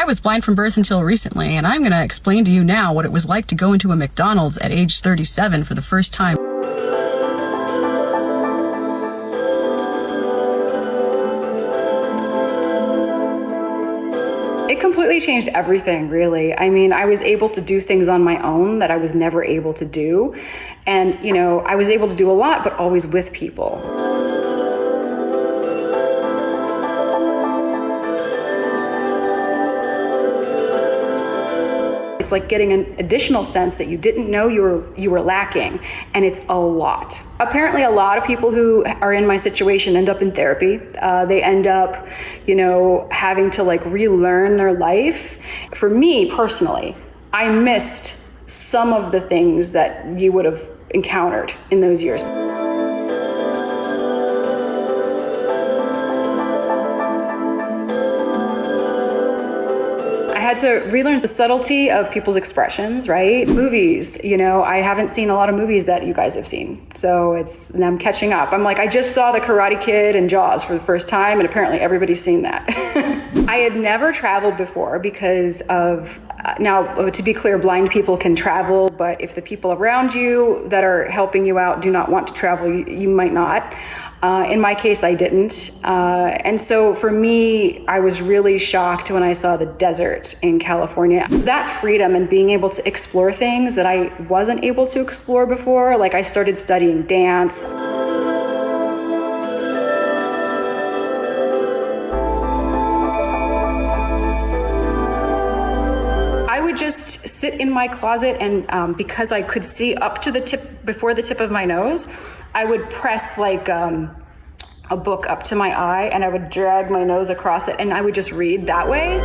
I was blind from birth until recently, and I'm going to explain to you now what it was like to go into a McDonald's at age 37 for the first time. It completely changed everything, really. I mean, I was able to do things on my own that I was never able to do. And, you know, I was able to do a lot, but always with people. It's like getting an additional sense that you didn't know you were lacking, and it's a lot. Apparently, a lot of people who are in my situation end up in therapy. They end up, you know, having to like relearn their life. For me personally, I missed some of the things that you would have encountered in those years. I had to relearn the subtlety of people's expressions, right? Movies, you know, I haven't seen a lot of movies that you guys have seen. So and I'm catching up. I'm like, I just saw The Karate Kid and Jaws for the first time, and apparently everybody's seen that. I had never traveled before because of, now to be clear, blind people can travel, but if the people around you that are helping you out do not want to travel, you might not. In my case, I didn't. And so for me, I was really shocked when I saw the desert in California. That freedom and being able to explore things that I wasn't able to explore before, like I started studying dance. I would just sit in my closet and because I could see up to the tip, before the tip of my nose, I would press like a book up to my eye and I would drag my nose across it and I would just read that way.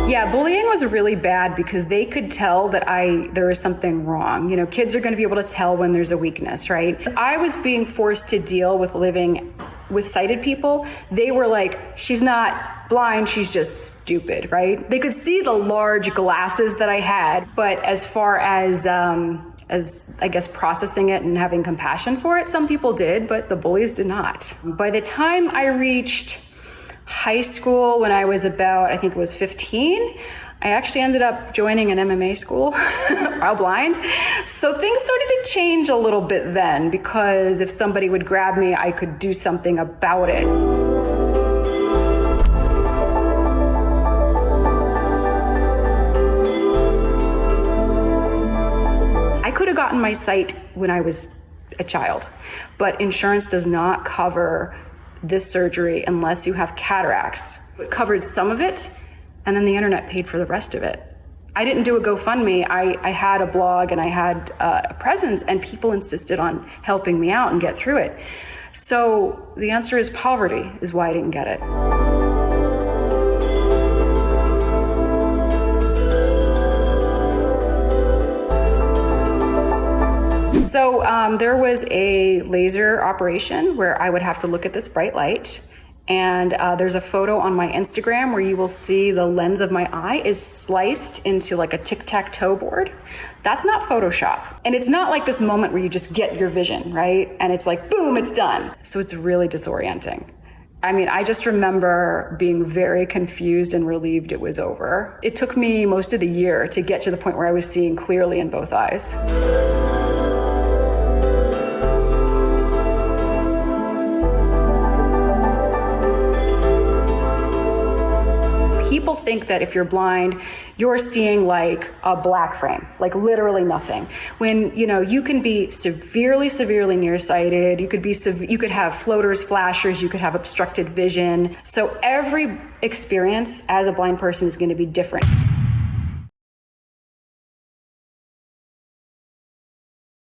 Yeah, bullying was really bad because they could tell that there was something wrong. You know, kids are going to be able to tell when there's a weakness, right? I was being forced to deal with living with sighted people. They were like, she's not blind, she's just stupid, right? They could see the large glasses that I had, but as far as I guess processing it and having compassion for it, some people did, but the bullies did not. By the time I reached high school, when I was about, I think it was 15, I actually ended up joining an MMA school while blind. So things started to change a little bit then, because if somebody would grab me, I could do something about it. I could have gotten my sight when I was a child, but insurance does not cover this surgery unless you have cataracts. It covered some of it, and then the internet paid for the rest of it. I didn't do a GoFundMe. I had a blog and I had a presence, and people insisted on helping me out and get through it. So the answer is poverty is why I didn't get it. So there was a laser operation where I would have to look at this bright light. And there's a photo on my Instagram where you will see the lens of my eye is sliced into like a tic-tac-toe board. That's not Photoshop. And it's not like this moment where you just get your vision, right? And it's like, boom, it's done. So it's really disorienting. I mean, I just remember being very confused and relieved it was over. It took me most of the year to get to the point where I was seeing clearly in both eyes. People think that if you're blind, you're seeing like a black frame, like literally nothing. When, you know, you can be severely nearsighted. You could have floaters, flashers, you could have obstructed vision. So every experience as a blind person is going to be different.